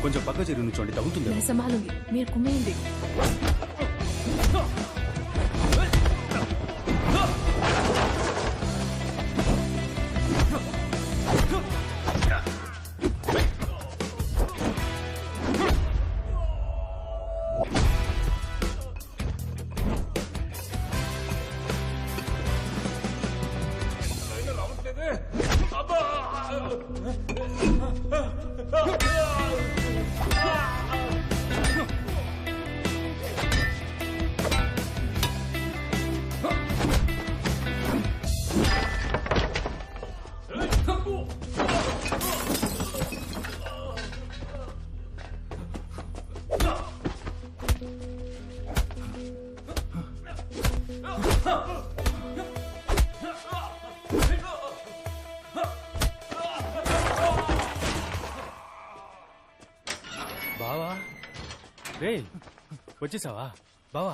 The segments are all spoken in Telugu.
కొంచెం పక్క చెరువు నుంచోండి, తగ్గుతుంది. సమాలుంది, మీరు కుమ్మేయండి. బావా రే, వచ్చేసావా? బావా,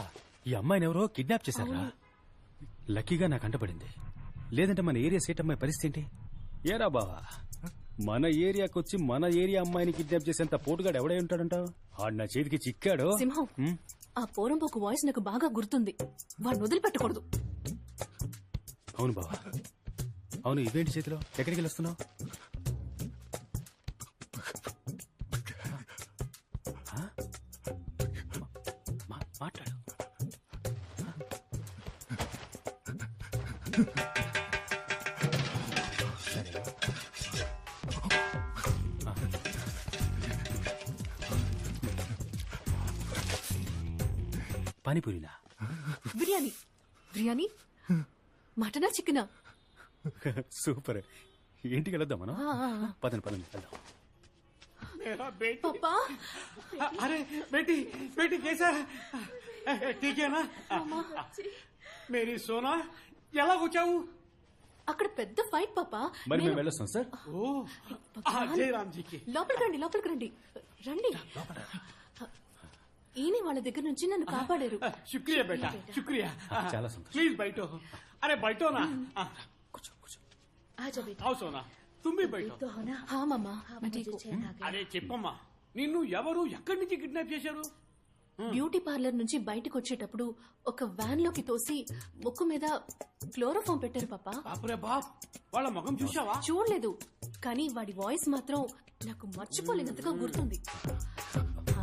ఈ అమ్మాయిని ఎవరో కిడ్నాప్ చేశారా? లక్కీగా నాకు అంటపడింది, లేదంటే మన ఏరియా సేట్ అమ్మాయి పరిస్థితి ఏంటి? ఏరా బావా, మన ఏరియాకి వచ్చి మన ఏరియా అమ్మాయిని కిడ్నాప్ చేసేంత పోటుగాడు ఎవడై ఉంటాడంటావు? ఆడు నా చేతికి చిక్కాడు. సింహం, ఆ పోరంపోకు వాయిస్ నాకు బాగా గుర్తుంది. వాడిని వదిలిపెట్టకూడదు. అవును బావా, అవును. ఇవేంటి చేతిలో? ఎక్కడికి వెళ్ళొస్తున్నావు? మాట్లాడు. పానీపూరినా? బిర్యానీ. బిర్యానీ, మటనా, చికెనా? సూపర్. ఇంటికి వెళ్దాం మనం. పదండి పదండి వెళ్దాం. पापा, अरे बेटी बेटी कैसा ठीक है ना? मेरी सोना ఎలా వచ్చావు? అక్కడ పెద్ద ఫైట్ పాపా. మరి మేము వెళ్ళొస్తాం సార్. ఓ జయరామ్జీకి. లోపలికి రండి, లోపలికి రండి. రండి. ఈయన వాళ్ళ దగ్గర నుంచి నన్ను కాపాడారు. శుక్రియా బేటా, శుక్రియా. చాలా సంతోషం. ప్లీజ్ బయటో. అరే బయటోనా? కూర్చో కూర్చో. आओ सोना, तुम भी बैठो. हाँ मामा, मैं ठीक हूँ. అరే చెప్పమ్మా, నిన్ను ఎవరు ఎక్కడి నుంచి కిడ్నాప్ చేశారు? బ్యూటీ పార్లర్ నుంచి బయటకు వచ్చేటప్పుడు ఒక వ్యాన్ లోకి తోసి ముక్కు మీద క్లోరోఫామ్ పెట్టారు పాపా. బాపురే బాప్, వాళ్ళ ముఖం చూసావా? చూడలేదు, కానీ వాడి వాయిస్ మాత్రం నాకు మర్చిపోలేనంతగా గుర్తుంది.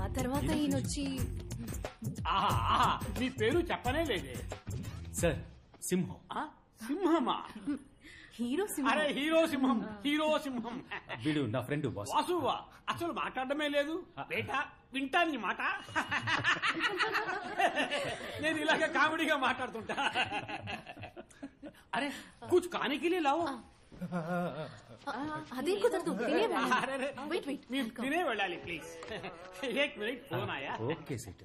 ఆ తర్వాత ఈయనొచ్చి నీ పేరు చెప్పనే లేదే. సార్, సింహం. సింహమా? హీరో సింహం. అరే హీరో సింహం, హీరో సింహం. వీడు నా ఫ్రెండ్ బాస్. వాసువా, అసలు మాట్లాడమే లేదు. బేటా వింటా నీ మాట. నేను ఇలాగే కామెడీగా మాట్లాడుతుంటా. అరే కుछ खाने के लिए लाओ. అదే కుదరదు, తినే వెళ్ళాలి. అరే వెయిట్ వెయిట్, మీరు తినే వెళ్ళాలి ప్లీజ్. ఏక్ మినిట్ ఫోన్ ఆయా. Okay set.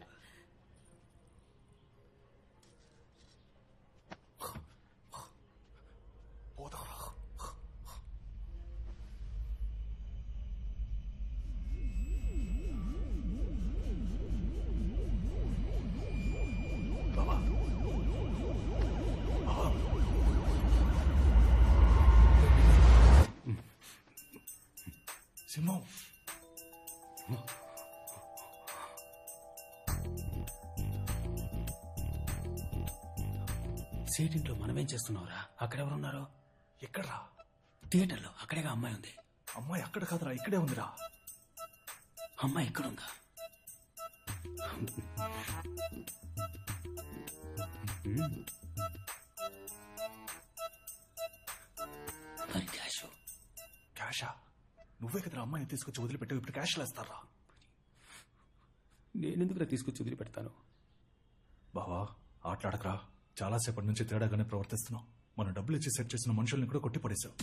సింహం, సేట్ ఇంట్లో మనమేం చేస్తున్నావురా? అక్కడెవరున్నారు? ఎక్కడ్రా? థియేటర్లో. అక్కడేగా అమ్మాయి ఉంది. అమ్మాయి అక్కడ కాదురా, ఇక్కడే ఉందిరా. అమ్మాయి ఇక్కడుందా? మరి క్యాష్? క్యాషా? నువ్వే కదరా అమ్మాయిని తీసుకొచ్చి వదిలిపెట్టావు, ఇప్పుడు క్యాష్ లేస్తారా? నేనెందుకురా తీసుకొచ్చి వదిలిపెడతాను? బావా, ఆటలాడకరా. చాలాసేపటి నుంచి తేడాగానే ప్రవర్తిస్తున్నావు. మన డబ్బులు ఇచ్చి సెట్ చేసిన మనుషుల్ని కూడా కొట్టి పడేశావు.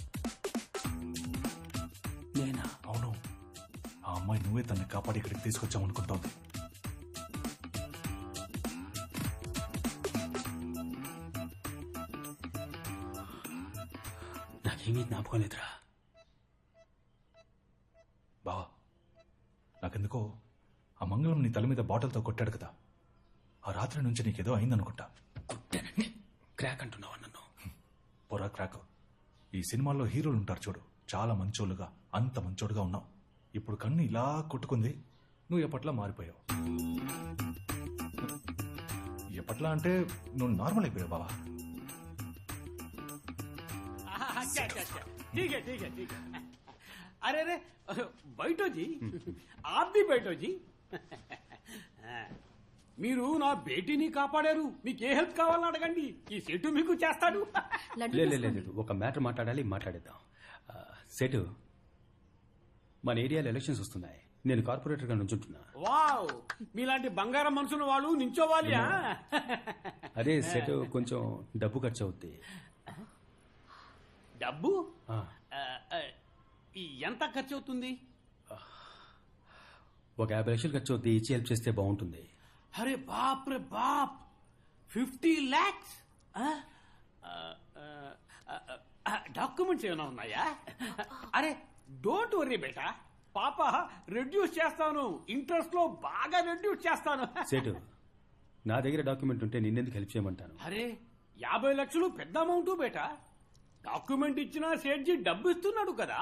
నేనా? అవును, ఆ అమ్మాయి నువ్వే తనని కాపాడి ఇక్కడికి తీసుకొచ్చామనుకుంటోంది. నాకేమీ జ్ఞాపకం లేదురా. బావా, నాకెందుకో ఆ మంగళం నీ తల మీద బాటిల్తో కొట్టాడు కదా, ఆ రాత్రి నుంచి నీకేదో అయిందనుకుంటా. కొట్టానండి? క్రాక్ అంటున్నావా నన్ను? పొరా క్రాక్. ఈ సినిమాల్లో హీరోలు ఉంటారు చూడు, చాలా మంచోళ్ళుగా, అంత మంచోడుగా ఉన్నావు. ఇప్పుడు కన్ను ఇలా కొట్టుకుంది, నువ్వు ఎప్పట్లా మారిపోయావు. ఎప్పట్లా అంటే నువ్వు నార్మల్ అయిపోయావు బావా. अच्छा अच्छा अच्छा ठीक है ठीक है ठीक है. अरे अरे बैठो जी, आप भी बैठो जी. మీరు నా బేటీని కాపాడారు, మీకు ఏ హెల్ప్ కావాలని అడగండి, ఈ సెటు మీకు చేస్తాడు. లడ్డు లేదు తీసుకోండి. లేదు, ఒక మ్యాటర్ మాట్లాడేద్దాం. సెటు, మన ఏరియాలో ఎలక్షన్స్ వస్తున్నాయి. నేను కార్పొరేటర్ గా నుంచుంటున్నా. వావ్, మీలాంటి బంగారం మనసున్న వాళ్ళు నించోవాలి. అదే సెటు, కొంచెం డబ్బు ఖర్చు అవుద్ది. డబ్బు ఆ, ఎంత ఖర్చు అవుతుంది? ఒక 50 లక్షలు ఖర్చు అవుద్ది. ఇచ్చి హెల్ప్ చేస్తే బాగుంటుంది. అరే బాప్ రే బాప్, 50 lakhs. డాక్యుమెంట్స్ ఏమైనా ఉన్నాయా? అరే డోంట్ వర్రీ బేటా, పాప రెడ్యూస్ చేస్తాను, ఇంట్రెస్ట్ లో బాగా రెడ్యూస్ చేస్తాను. సెటు, నా దగ్గర డాక్యుమెంట్ ఉంటే నిన్నెందుకు హెల్ప్ చేయమంటాను? అరే 50 లక్షలు పెద్ద అమౌంట్ బేటా. డాక్యుమెంట్ ఇచ్చినా సేట్జీ డబ్బు ఇస్తున్నాడు కదా,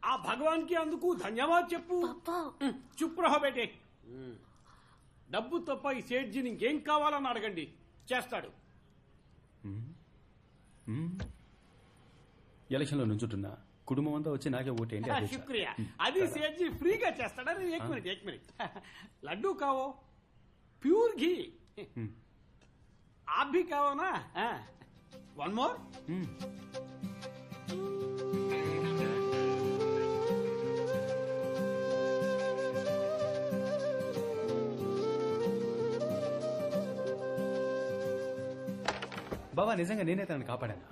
ఆ భగవాన్ కి అందుకు ధన్యవాద్ చెప్పు. పాపా చుప్ రహో బేటే. డబ్బు తప్ప ఈ సేట్జీని ఇంకేం కావాలని అడగండి, చేస్తాడు. ఎలక్షన్లో నుంచుంటున్నా, కుటుంబం అంతా వచ్చి నాకే ఓటేయండి. అదే చాలు. శుక్రియా, అది సేట్జీ ఫ్రీగా చేస్తాడని. एक मिनट लड्डू खाओ, प्योर घी. आप भी खाओ ना. One more. బాబా, నిజంగా నేనే తనని కాపాడాను.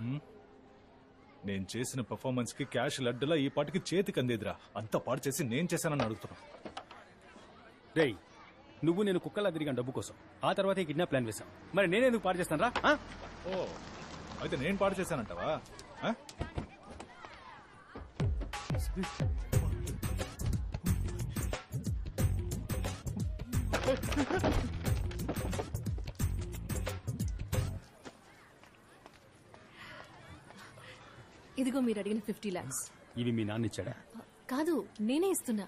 నేను చేసిన పర్ఫార్మెన్స్ కి క్యాష్ లడ్డులా ఈ పాటికి చేతికి అందేదిరా. అంతా పాడు చేసి నేను చేశానని అడుగుతున్నా. రేయ్, నువ్వు నేను కుక్కలా తిరిగాను డబ్బు కోసం. ఆ తర్వాత ఈ కిడ్నాప్ ప్లాన్ వేశాం. మరి నేనేందుకు పాడు చేస్తాను రా? ఓ, అయితే నేను పాడు చేశానంటావా? ఆ? ఇదిగో మీరు అడిగిన 50 lakhs. ఇవి మీ నాన్న ఇచ్చాడా? కాదు, నేనే ఇస్తున్నా.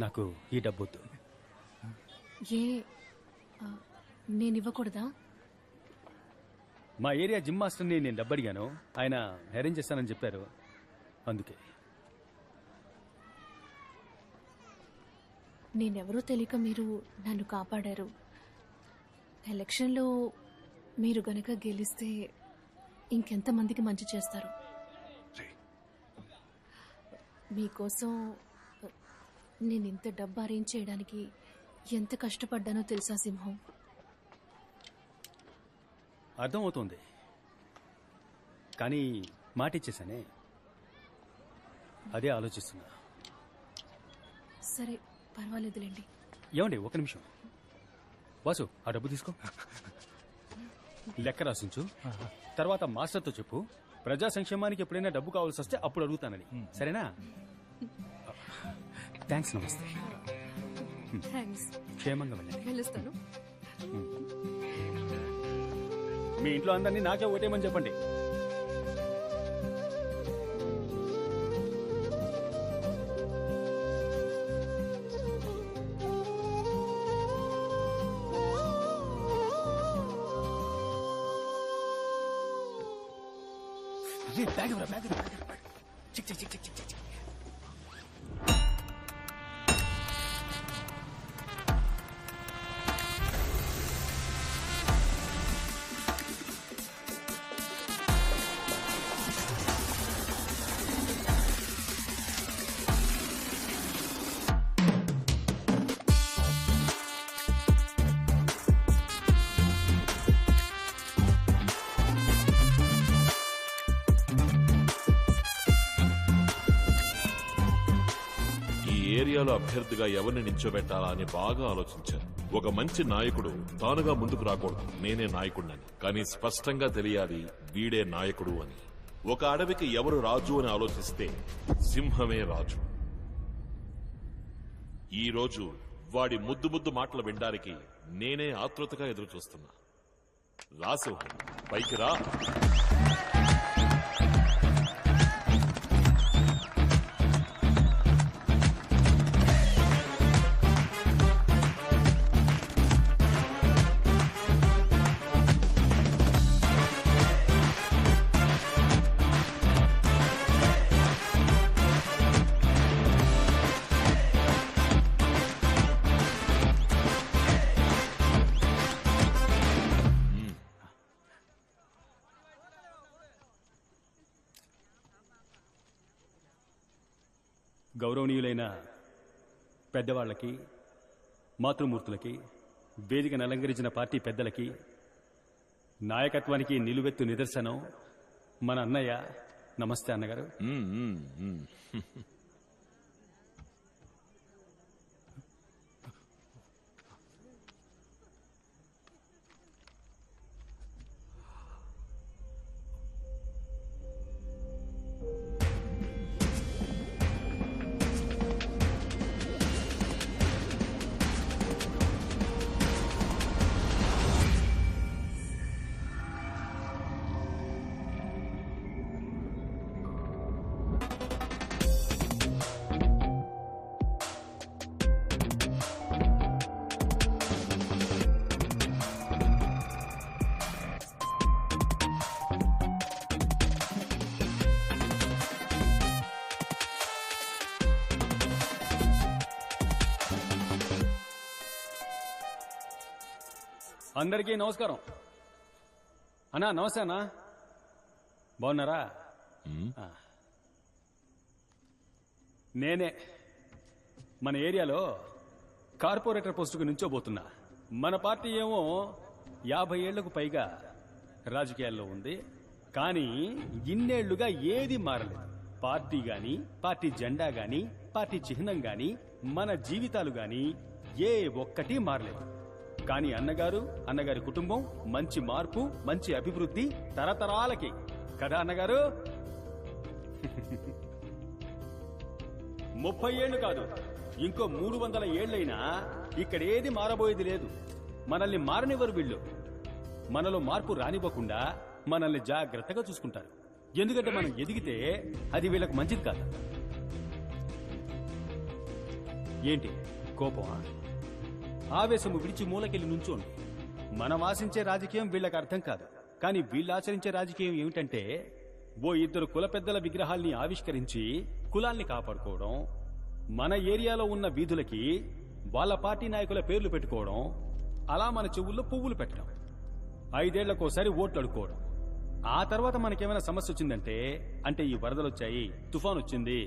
నాకు ఈ డబ్బు వద్దు. ఏ నేను ఇవ్వకూడదా? మా ఏరియా జిమ్ మాస్టర్ని నేను డబ్బు అడిగాను, ఆయన అరేంజ్ చేస్తానని చెప్పారు. అందుకే. నేనెవరో తెలియక మీరు నన్ను కాపాడారు. ఎలక్షన్లో మీరు గనక గెలిస్తే ఇంకెంతమందికి మంచి చేస్తారు. మీకోసం నేను ఇంత డబ్బు అరేంజ్ చేయడానికి ఎంత కష్టపడ్డానో తెలుసా సింహం? అర్థమవుతోంది, కానీ మాట ఇచ్చేసానే, అదే ఆలోచిస్తున్నా. సరే పర్వాలేదులేండి. ఏమండి, ఒక నిమిషం. వాసు, ఆ డబ్బు తీసుకో, లెక్క రాసించు. తర్వాత మాస్టర్తో చెప్పు, ప్రజా సంక్షేమానికి ఎప్పుడైనా డబ్బు కావాల్సి వస్తే అప్పుడు అడుగుతానని. సరేనా? థ్యాంక్స్. నమస్తే. థ్యాంక్స్. క్షేమంగా వెళ్ళండి. వెళ్ళొస్తాను. మీ ఇంట్లో అందరినీ నాకే ఓటేయమని చెప్పండి. బ్యాగ్ ఇవ్వరా, బ్యాగ్ ఇవ్వరా, బ్యాగ్ ఇవ్వరా. చిక్ చిక్ చిక్ చిక్ చిక్ చిక్. ఏరియాలో అభ్యర్థిగా ఎవరిని నించోబెట్టాలా అని బాగా ఆలోచించాను. ఒక మంచి నాయకుడు తానుగా ముందుకు రాకూడదు, నేనే నాయకుడినని. కానీ స్పష్టంగా తెలియాలి వీడే నాయకుడు అని. ఒక అడవికి ఎవరు రాజు అని ఆలోచిస్తే సింహమే రాజు. ఈ రోజు వాడి ముద్దు ముద్దు మాటలు వినడానికి నేనే ఆతృతగా ఎదురు చూస్తున్నా. రా సింహం, పైకి రా. గౌరవనీయులైన పెద్దవాళ్లకి, మాతృమూర్తులకి, వేదికను అలంకరించిన పార్టీ పెద్దలకి, నాయకత్వానికి నిలువెత్తు నిదర్శనం మన అన్నయ్య. నమస్తే అన్నగారు. అందరికీ నమస్కారం. అన్నా నమస్తే అన్నా, బాగున్నారా? నేనే మన ఏరియాలో కార్పొరేటర్ పోస్టుకు నుంచోబోతున్నా. మన పార్టీ ఏమో 50 ఏళ్లకు పైగా రాజకీయాల్లో ఉంది, కానీ ఇన్నేళ్లుగా ఏది మారలేదు. పార్టీ గాని, పార్టీ జెండా గాని, పార్టీ చిహ్నం గాని, మన జీవితాలు గాని ఏ ఒక్కటి మారలేదు. కానీ అన్నగారి కుటుంబం మంచి మార్పు, మంచి అభివృద్ధి తరతరాలకి కదా అన్నగారు. 30 ఏళ్లు కాదు, ఇంకో 300 ఏళ్లైనా ఇక్కడ ఏది మారబోయేది లేదు. మనల్ని మారనివ్వరు వీళ్ళు. మనలో మార్పు రానివ్వకుండా మనల్ని జాగ్రత్తగా చూసుకుంటారు. ఎందుకంటే మనం ఎదిగితే అది వీళ్ళకు మంచిది కాదు. ఏంటి కోపమా? ఆవేశము విడిచి మూలకెళ్ళి నుంచోండి. మనం ఆశించే రాజకీయం వీళ్ళకి అర్థం కాదు. కానీ వీళ్ళు ఆచరించే రాజకీయం ఏమిటంటే, ఓ 2 కుల పెద్దల విగ్రహాల్ని ఆవిష్కరించి కులాల్ని కాపాడుకోవడం, మన ఏరియాలో ఉన్న వీధులకి వాళ్ళ పార్టీ నాయకుల పేర్లు పెట్టుకోవడం, అలా మన చెవుల్లో పువ్వులు పెట్టడం, 5 ఏళ్లకోసారి ఓట్లు అడుకోవడం. ఆ తర్వాత మనకేమైనా సమస్య వచ్చిందంటే, అంటే ఈ వరదలొచ్చాయి, తుఫాన్ వచ్చింది,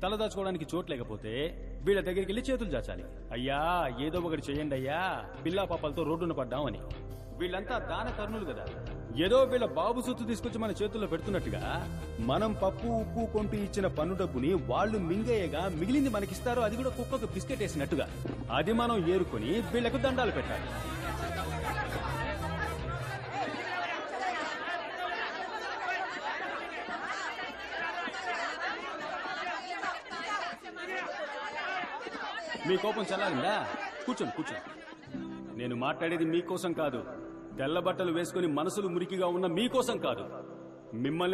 తలదాచుకోవడానికి చోటు లేకపోతే వీళ్ళ దగ్గరికి వెళ్ళి చేతులు చాచాలి. అయ్యా ఏదో ఒకటి చేయండి అయ్యా, పిల్లా పాపలతో రోడ్డున పడ్డామని. వీళ్ళంతా దాన కర్ణులు కదా. ఏదో వీళ్ళ బాబు సొత్తు తీసుకొచ్చి మన చేతుల్లో పెడుతున్నట్టుగా మనం పప్పు ఉప్పు కొంటూ ఇచ్చిన పన్ను డబ్బుని వాళ్ళు మింగేయగా మిగిలింది మనకిస్తారు. అది కూడా కుక్కకు బిస్కెట్ వేసినట్టుగా. అది మనం ఏరుకొని వీళ్లకు దండాలు పెట్టాలి. మీ కోపం చల్లారిందా? కూర్చోండి. నేను మాట్లాడేది మీకోసం కాదు, తెల్ల బట్టలు వేసుకుని మనసులు మురికిగా ఉన్న మీకోసం కాదు, మిమ్మల్ని